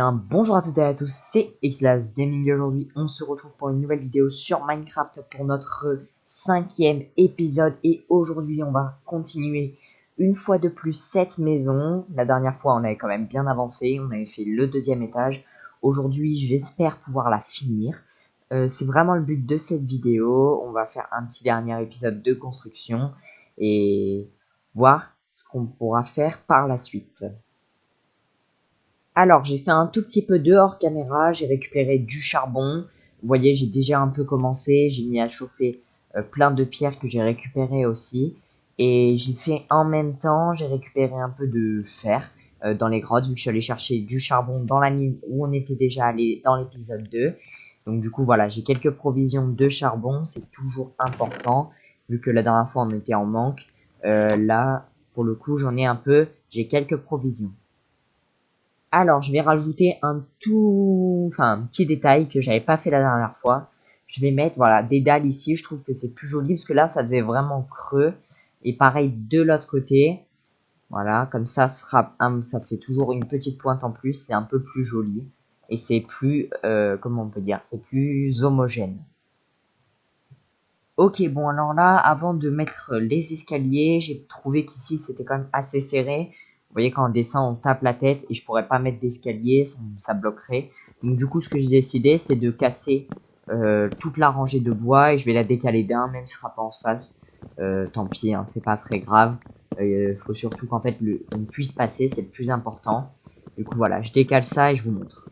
bien, bonjour à toutes et à tous, c'est Xlas Gaming. Aujourd'hui, on se retrouve pour une nouvelle vidéo sur Minecraft pour notre 5e épisode. Et aujourd'hui, on va continuer une fois de plus cette maison. La dernière fois, on avait quand même bien avancé, on avait fait le 2e étage. Aujourd'hui, j'espère pouvoir la finir. C'est vraiment le but de cette vidéo. On va faire un petit dernier épisode de construction et voir ce qu'on pourra faire par la suite. Alors, j'ai fait un tout petit peu dehors caméra, j'ai récupéré du charbon. Vous voyez, j'ai déjà un peu commencé, j'ai mis à chauffer plein de pierres que j'ai récupérées aussi. Et j'ai fait en même temps, j'ai récupéré un peu de fer dans les grottes, vu que je suis allé chercher du charbon dans la mine où on était déjà allé dans l'épisode 2. Donc du coup, voilà, j'ai quelques provisions de charbon, c'est toujours important, vu que la dernière fois on était en manque. Là, pour le coup, j'en ai un peu, j'ai quelques provisions. Alors, je vais rajouter un petit détail que j'avais pas fait la dernière fois. Je vais mettre, voilà, des dalles ici. Je trouve que c'est plus joli parce que là, ça faisait vraiment creux. Et pareil de l'autre côté. Voilà, comme ça, ça fait toujours une petite pointe en plus. C'est un peu plus joli. Et c'est plus, comment on peut dire, c'est plus homogène. Ok, bon, alors là, avant de mettre les escaliers, j'ai trouvé qu'ici, c'était quand même assez serré. Vous voyez, quand on descend, on tape la tête et je pourrais pas mettre d'escalier, ça bloquerait. Donc du coup, ce que j'ai décidé, c'est de casser toute la rangée de bois et je vais la décaler d'un, même si ce sera pas en face. Tant pis, hein, c'est pas très grave. Faut surtout qu'en fait, on puisse passer, c'est le plus important. Du coup, voilà, je décale ça et je vous montre.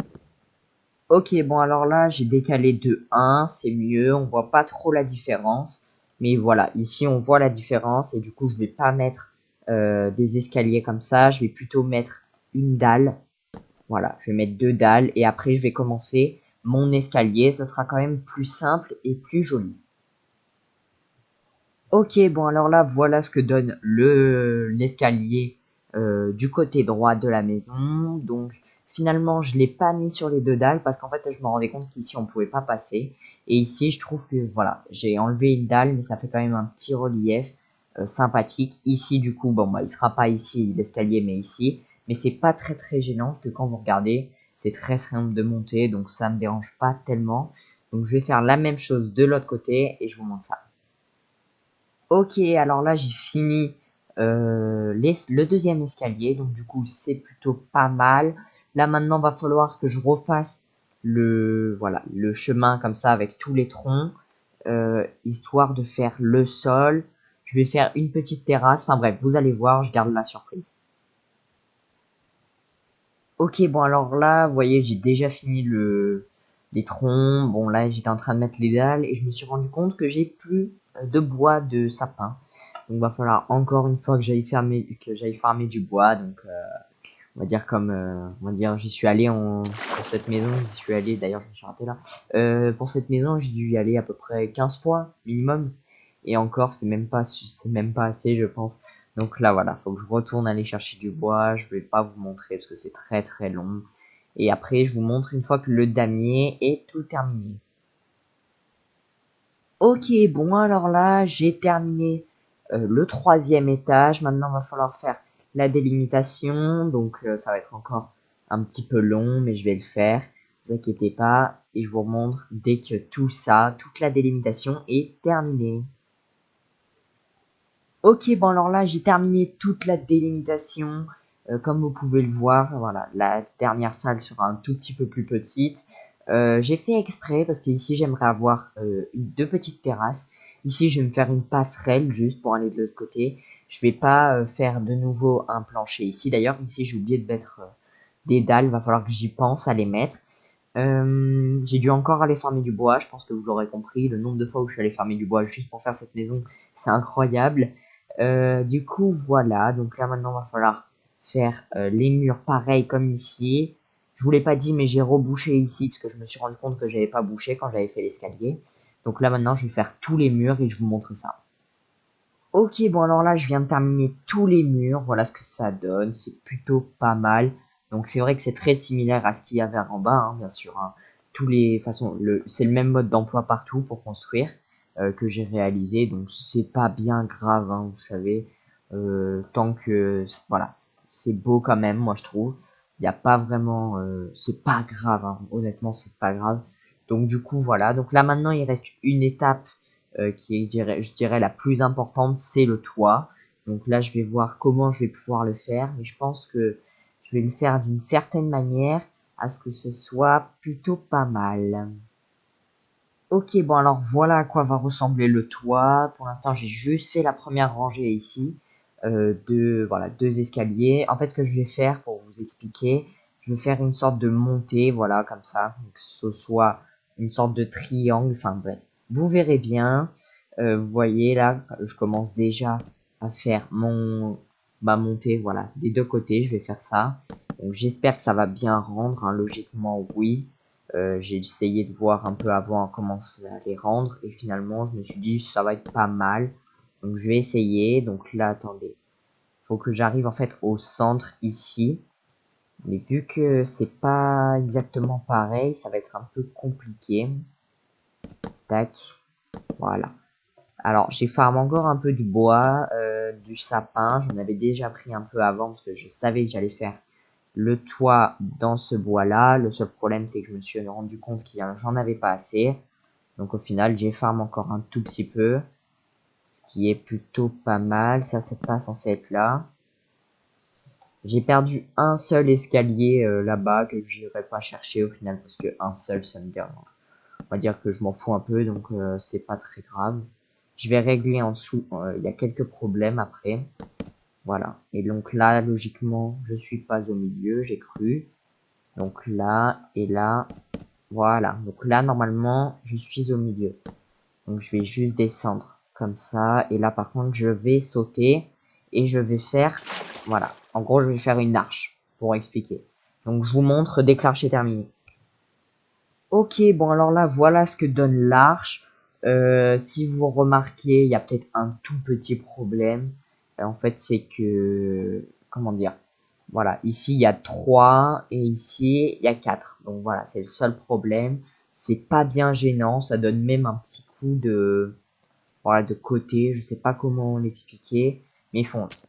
Ok, bon alors là j'ai décalé de 1, c'est mieux, on voit pas trop la différence. Mais voilà, ici on voit la différence et du coup je vais pas mettre des escaliers comme ça, je vais plutôt mettre une dalle. Voilà, je vais mettre 2 dalles et après je vais commencer mon escalier, ça sera quand même plus simple et plus joli. Ok, bon alors là voilà ce que donne l'escalier du côté droit de la maison. Donc finalement je l'ai pas mis sur les 2 dalles parce qu'en fait je me rendais compte qu'ici on pouvait pas passer. Et ici je trouve que voilà, j'ai enlevé une dalle mais ça fait quand même un petit relief sympathique. Ici du coup bon bah il sera pas ici l'escalier mais ici. Mais c'est pas très gênant que quand vous regardez c'est très simple de monter donc ça me dérange pas tellement. Donc je vais faire la même chose de l'autre côté et je vous montre ça. Ok, alors là j'ai fini le 2e escalier, donc du coup c'est plutôt pas mal. Là maintenant va falloir que je refasse le chemin comme ça avec tous les troncs, histoire de faire le sol. Je vais faire une petite terrasse, enfin bref, vous allez voir, je garde la surprise. Ok, bon alors là, vous voyez, j'ai déjà fini les troncs. Bon là, j'étais en train de mettre les dalles et je me suis rendu compte que j'ai plus de bois de sapin. Donc va falloir encore une fois que j'aille farmer du bois. Donc on va dire on va dire j'y suis allé pour cette maison, j'y suis allé d'ailleurs je me suis raté là. Pour cette maison, j'ai dû y aller à peu près 15 fois minimum. Et encore, c'est même pas assez, je pense. Donc là voilà, faut que je retourne aller chercher du bois. Je vais pas vous montrer parce que c'est très long. Et après, je vous montre une fois que le damier est tout terminé. Ok, bon alors là, j'ai terminé le 3e étage. Maintenant, il va falloir faire la délimitation. Donc ça va être encore un petit peu long, mais je vais le faire. Ne vous inquiétez pas. Et je vous montre dès que toute la délimitation est terminée. Ok, bon alors là, j'ai terminé toute la délimitation. Comme vous pouvez le voir, voilà, la dernière salle sera un tout petit peu plus petite. J'ai fait exprès parce que ici j'aimerais avoir 2 petites terrasses. Ici, je vais me faire une passerelle juste pour aller de l'autre côté. Je vais pas faire de nouveau un plancher ici. D'ailleurs, ici, j'ai oublié de mettre des dalles. Va falloir que j'y pense à les mettre. J'ai dû encore aller farmer du bois. Je pense que vous l'aurez compris. Le nombre de fois où je suis allé farmer du bois juste pour faire cette maison, c'est incroyable. Du coup, voilà. Donc là, maintenant, va falloir faire les murs pareil comme ici. Je vous l'ai pas dit, mais j'ai rebouché ici parce que je me suis rendu compte que j'avais pas bouché quand j'avais fait l'escalier. Donc là, maintenant, je vais faire tous les murs et je vous montre ça. Ok, bon alors là, je viens de terminer tous les murs. Voilà ce que ça donne. C'est plutôt pas mal. Donc c'est vrai que c'est très similaire à ce qu'il y avait en bas, hein, bien sûr. Hein. C'est le même mode d'emploi partout pour construire que j'ai réalisé. Donc c'est pas bien grave, hein, vous savez. Tant que voilà, c'est beau quand même, moi je trouve. Il n'y a pas vraiment, c'est pas grave, hein. Honnêtement, c'est pas grave. Donc du coup, voilà. Donc là maintenant, il reste une étape qui est, je dirais, la plus importante, c'est le toit. Donc là, je vais voir comment je vais pouvoir le faire, mais je pense que je vais le faire d'une certaine manière à ce que ce soit plutôt pas mal. Ok, bon alors voilà à quoi va ressembler le toit. Pour l'instant, j'ai juste fait la première rangée ici. Voilà, deux escaliers. En fait, ce que je vais faire pour vous expliquer, je vais faire une sorte de montée, voilà, comme ça. Donc, que ce soit une sorte de triangle, enfin bref. Vous verrez bien. Vous voyez là, je commence déjà à faire ma montée, voilà, des deux côtés. Je vais faire ça. Donc j'espère que ça va bien rendre, hein. Logiquement, oui. J'ai essayé de voir un peu avant comment ça allait rendre et finalement je me suis dit ça va être pas mal. Donc je vais essayer. Donc là, attendez, faut que j'arrive en fait au centre ici. Mais vu que c'est pas exactement pareil, ça va être un peu compliqué. Tac, voilà. Alors j'ai farm encore un peu du bois, du sapin. J'en avais déjà pris un peu avant parce que je savais que j'allais faire le toit dans ce bois là. Le seul problème c'est que je me suis rendu compte qu'il j'en avais pas assez. Donc au final, j'ai farm encore un tout petit peu, ce qui est plutôt pas mal. Ça, c'est pas censé être là. J'ai perdu un seul escalier là-bas que j'irai pas chercher au final parce que un seul, ça me dérange. On va dire que je m'en fous un peu, donc c'est pas très grave. Je vais régler en dessous. Il y a quelques problèmes après. Voilà. Et donc là, logiquement, je suis pas au milieu, j'ai cru. Donc là et là, voilà. Donc là, normalement, je suis au milieu. Donc je vais juste descendre comme ça. Et là par contre je vais sauter. Et je vais faire... Voilà. En gros je vais faire une arche. Pour expliquer. Donc je vous montre dès que l'arche est terminée. Ok, bon alors là voilà ce que donne l'arche. Si vous remarquez, il y a peut-être un tout petit problème. En fait c'est que... Comment dire? Voilà, ici il y a 3 et ici il y a 4. Donc voilà, c'est le seul problème. C'est pas bien gênant, ça donne même un petit coup de, voilà, de côté, je sais pas comment l'expliquer, mais fonce.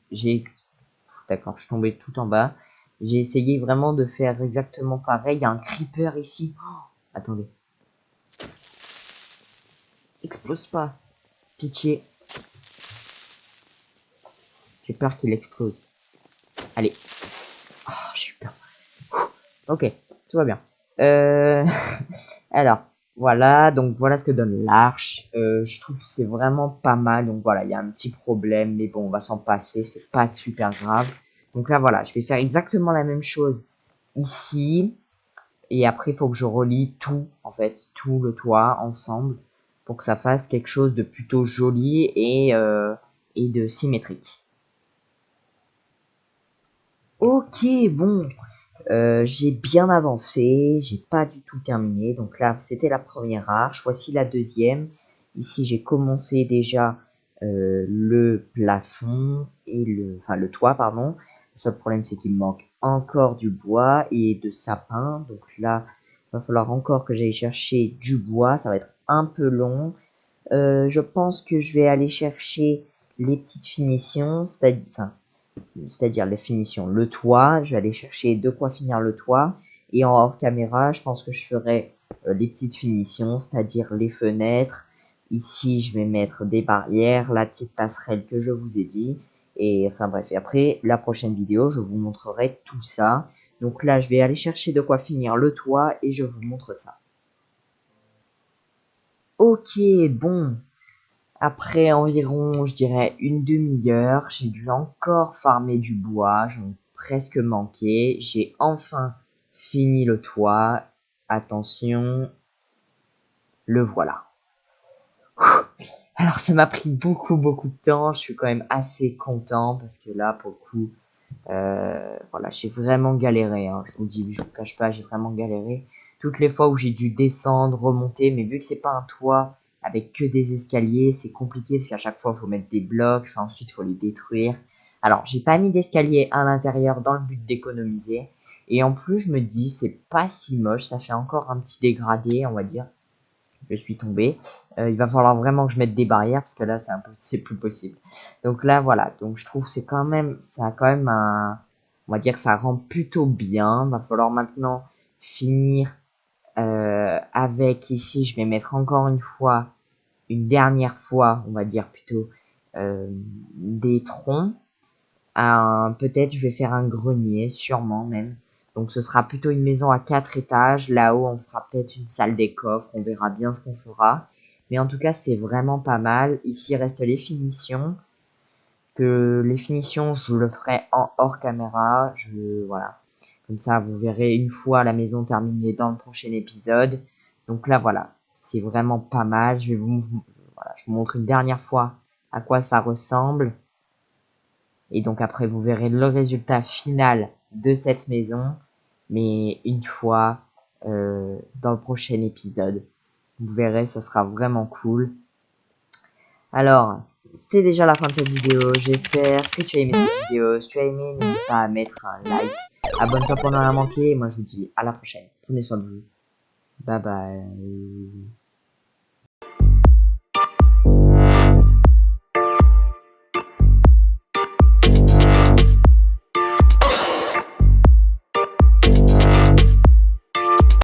D'accord, je suis tombé tout en bas. J'ai essayé vraiment de faire exactement pareil. Il y a un creeper ici. Oh, attendez, explose pas. Pitié, j'ai peur qu'il explose. Allez. Oh, j'ai eu peur. Ok, tout va bien. Euh... Alors, voilà, donc voilà ce que donne l'arche. Je trouve que c'est vraiment pas mal. Donc voilà, il y a un petit problème, mais bon, on va s'en passer, c'est pas super grave. Donc là, voilà, je vais faire exactement la même chose ici. Et après, il faut que je relie tout, en fait, tout le toit ensemble pour que ça fasse quelque chose de plutôt joli et de symétrique. Ok, bon, j'ai bien avancé, j'ai pas du tout terminé. Donc là, c'était la première arche. Voici la deuxième. Ici, j'ai commencé déjà le plafond et enfin le toit, pardon. Le seul problème, c'est qu'il me manque encore du bois et de sapin. Donc là, il va falloir encore que j'aille chercher du bois. Ça va être un peu long. Je pense que je vais aller chercher les petites finitions, c'est-à-dire les finitions, le toit. Je vais aller chercher de quoi finir le toit. Et en hors caméra, je pense que je ferai les petites finitions, c'est-à-dire les fenêtres. Ici, je vais mettre des barrières, la petite passerelle que je vous ai dit. Et enfin bref, et après, la prochaine vidéo, je vous montrerai tout ça. Donc là, je vais aller chercher de quoi finir le toit et je vous montre ça. Ok, bon, après environ, je dirais, une demi-heure, j'ai dû encore farmer du bois, j'en ai presque manqué. J'ai enfin fini le toit. Attention, le voilà. Alors ça m'a pris beaucoup de temps, je suis quand même assez content parce que là, pour le coup, voilà, j'ai vraiment galéré, hein. Je vous dis, je vous cache pas, j'ai vraiment galéré. Toutes les fois où j'ai dû descendre, remonter, mais vu que c'est pas un toit avec que des escaliers, c'est compliqué parce qu'à chaque fois, il faut mettre des blocs, enfin, ensuite, il faut les détruire. Alors, j'ai pas mis d'escalier à l'intérieur dans le but d'économiser. Et en plus, je me dis, c'est pas si moche, ça fait encore un petit dégradé, on va dire. Je suis tombé. Il va falloir vraiment que je mette des barrières parce que là, c'est plus possible. Donc là, voilà. Donc je trouve c'est quand même, ça a quand même On va dire que ça rend plutôt bien. Va falloir maintenant finir avec ici, je vais mettre encore une dernière fois, on va dire plutôt, des troncs. Peut-être je vais faire un grenier, sûrement même. Donc ce sera plutôt une maison à 4 étages. Là-haut, on fera peut-être une salle des coffres. On verra bien ce qu'on fera. Mais en tout cas, c'est vraiment pas mal. Ici restent les finitions. Que les finitions, je le ferai en hors caméra. Voilà. Comme ça, vous verrez une fois la maison terminée dans le prochain épisode. Donc là, voilà. C'est vraiment pas mal. Voilà, je vous montre une dernière fois à quoi ça ressemble. Et donc après, vous verrez le résultat final de cette maison, mais une fois dans le prochain épisode. Vous verrez, ça sera vraiment cool. Alors, c'est déjà la fin de cette vidéo. J'espère que tu as aimé cette vidéo. Si tu as aimé, n'hésite pas à mettre un like. Abonne-toi pour ne rien manquer. Et moi, je vous dis à la prochaine. Prenez soin de vous. Bye bye.